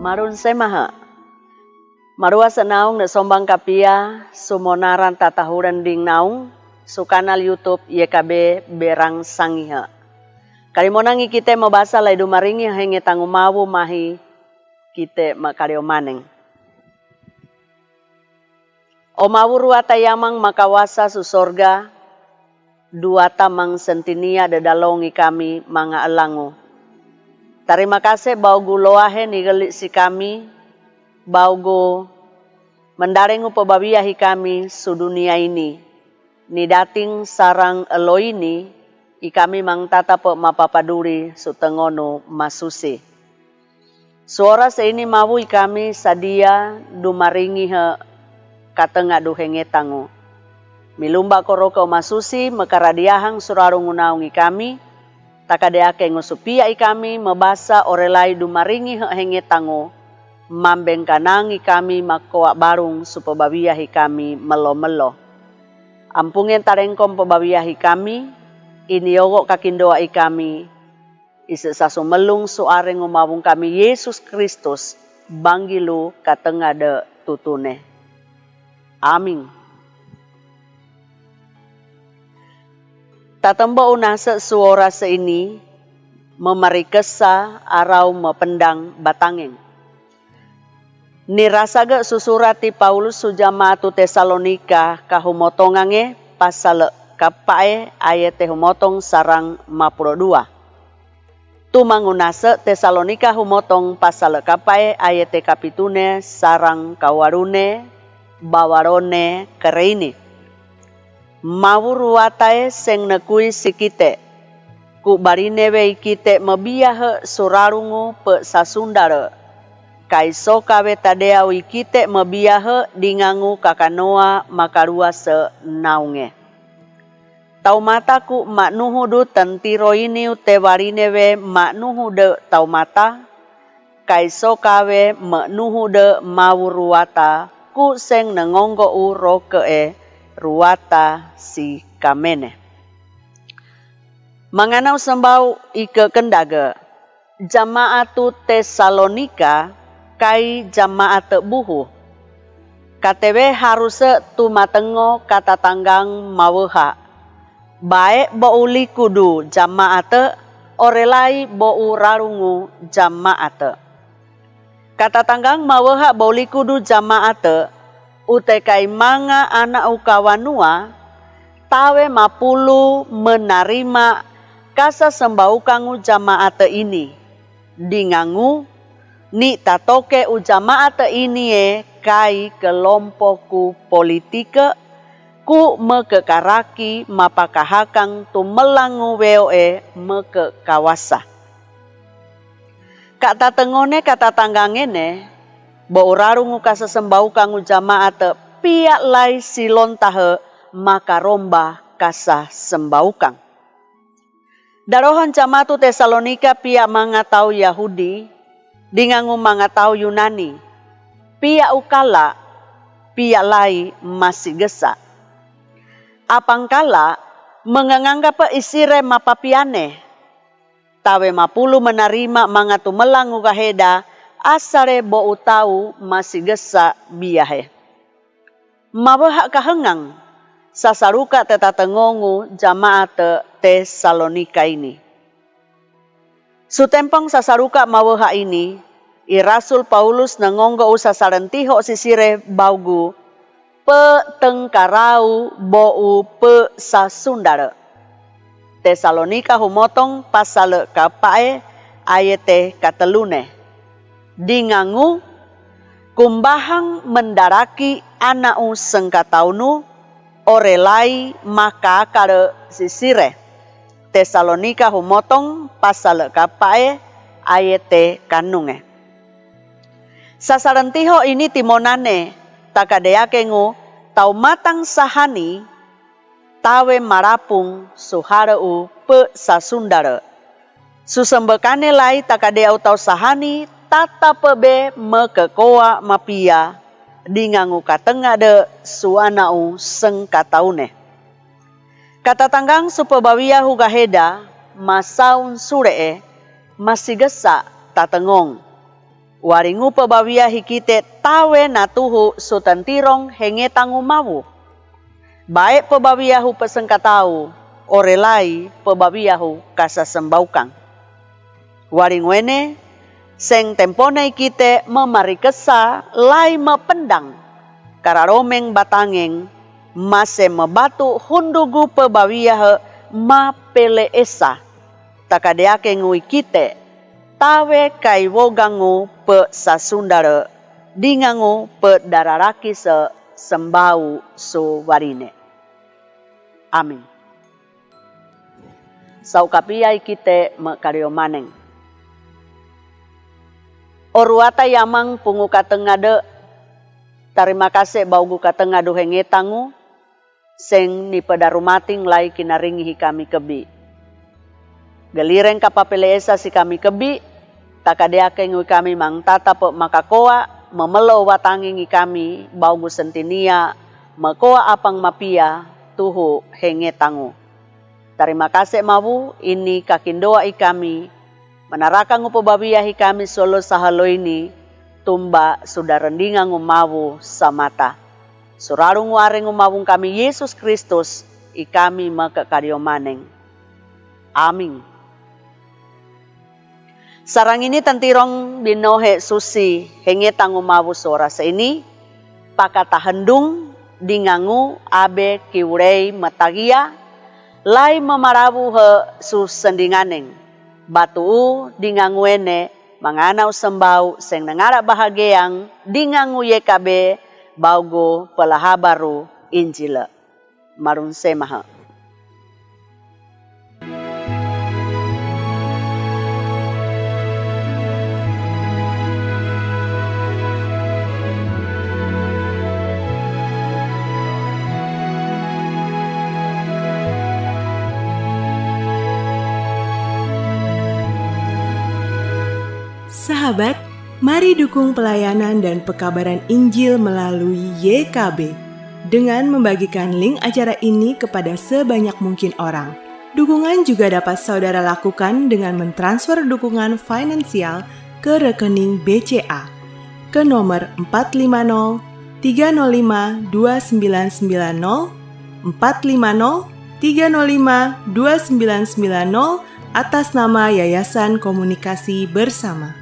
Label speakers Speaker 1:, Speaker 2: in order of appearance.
Speaker 1: Marun semaha. Marua senaung na sombang kapia sumonaran tatahuran ding naung su kanal YouTube YKB Berang Sangiha. Kalimonangi kita mabasa lay dumaringi henge tangumawu mahi kita makaryo maneng. O mawuru atayamang makawasa su sorga duata mang sentinia dadalongi kami mga alango. Terima kasih baugu loahe nigelik si kami baugu mendarengu pebabiahi kami su dunia ini. Ni dating sarang elo ini ikami mang tata pe mapapaduri su tengono masusi. Suara seini mawu ikami sadia dumaringi he katenga duhenge tangu. Milumba koroko masusi mekaradiahang surarung unaung ikami. Takadeake ngusupia ikami mebasa orelai dumaringi he henge tangu. Mambeng kanang ikami makoa barung supebabiahi kami melo-melo. Ampungen tarengkom pebabiahi kami. Iniyogo kakindoa ikami. Isa sasumelung suareng umawung kami Yesus Kristus. Banggilu katenga de tutune. Amin. Tatembo unasa suara seini memarikesa arau mependang batangeng. Nirasaga susurati Paulus sujamatu Tesalonika kahumotongange pasal kapae ayat humotong sarang 52. Tumangunasa Tesalonika humotong pasal kapae ayat kapitune sarang kawarune bawarone kereini. Mawuruatae seng nekui sikite. Ku barinewe ikite mebiah surarungu pe sasundara. Kaiso kawe tadea ikite mebiah dingangu kakanoa makarua se naunge. Tau mataku maknuhudu tentiro ini ute barinewe maknuhude tau mata. Kaiso kawe maknuhude mawuruata ku seng nengonggo uroke ruata si kamene. Manganau sembau ike kendaga. Jamaatu Tesalonika kai jamaat buhu. KTW harus tu matengo kata tanggang maweha. Baik bouli kudu jamaat orelai bou rarungu jamaat. Kata tanggang maweha bouli kudu jamaat. Utekai manga anak ukawanua tawe mapulu menerima kasa sembaukangu jamaat ini. Dingangu ni tatoke u jamaat ini kai kelompokku politika ku mekekaraki mapakahakang tu melangu weoe mekekawasa. Kata tengone kata tanggangene bo rarungu kasa sembau kangu jamaat piak lai silon tahe maka romba kasa sembau kang. Darohan jamaatu Tesalonika piak mangatau Yahudi dingangu mangatau Yunani. Piak ukala piak lai masih gesa. Apangkala menganggap isire mapapiane. Tawe mapulu menerima mangatu melangu gaheda. Asare bo utau masih gesa biahe. Mabahak kahengang sasaruka tetatengongu jamaat Tesalonika ini. Sutempong sasaruka mabahak ini, Rasul Paulus nangonggo usasarentiho sisire baugu petengkarau bou pe sasundara. Tesalonika humotong pasal kapae ayete katelune. Dingangu kumbahang mendaraki anau sengkataunu orelai maka akare sisire. Tesalonika humotong pasal kapae ayete kanunge. Sasarentiho ini timonane takadeakengu tau matang sahani tawe marapung suhareu pe sasundara. Susembekane lai takadeau tau sahani tata pebe mekekoa mapia dingangu katenga de suanau sengkataune. Kata tanggang supebawia hugaheda masaun suree masih gesa tatengong. Waringu pebawiahi kite tawe natuhu sutantirong hengetangu mawu. Baik pebawiahu pesengkatau, orelai pebawiahu kasasembaukang. Waringwene, seng temponai kite memarikesa lai mependang. Kararomeng batangeng, mase mebatu hundugu pebawiahe ma pele esa. Takadeake ngui kite, tawe kaiwogangu pe sasundare, dingangu pe dararaki se sembau so warine. Amin. Saukapiai kite mekario maneng. Oruata yamang pungu katengade, terima kasih baugu katengadu hengetangu, seng ni pedarumating lai kinaringihi kami kebi. Gelireng kapapeleesa si kami kebi, takadeake ngui kami mang tata pe makakoa, memelo watangingi kami, baugu sentinia, makoa apang mapia, tuhu hengetangu. Terima kasih mawu, ini kakindoa ikami, menarakan upabawiahi kami solo sahalo ini, tumba sudah rendingan mawu samata. Surarung waring umawung kami Yesus Kristus, ikami maka karyomaneng. Amin. Sarang ini tentirong binohe susi hengetang umawu sorasa ini, pakatahendung dingangu abe kiurei matagia, lai memarabu he susendinganeng. Batu dingangu ene, manganau sembau seng nengara bahagiang, dingangu yekabe, baugo pelahabaru injila. Marun semaha.
Speaker 2: Sahabat, mari dukung pelayanan dan pekabaran Injil melalui YKB dengan membagikan link acara ini kepada sebanyak mungkin orang. Dukungan juga dapat saudara lakukan dengan mentransfer dukungan finansial ke rekening BCA ke nomor 450 305 2990 450 305 2990 atas nama Yayasan Komunikasi Bersama.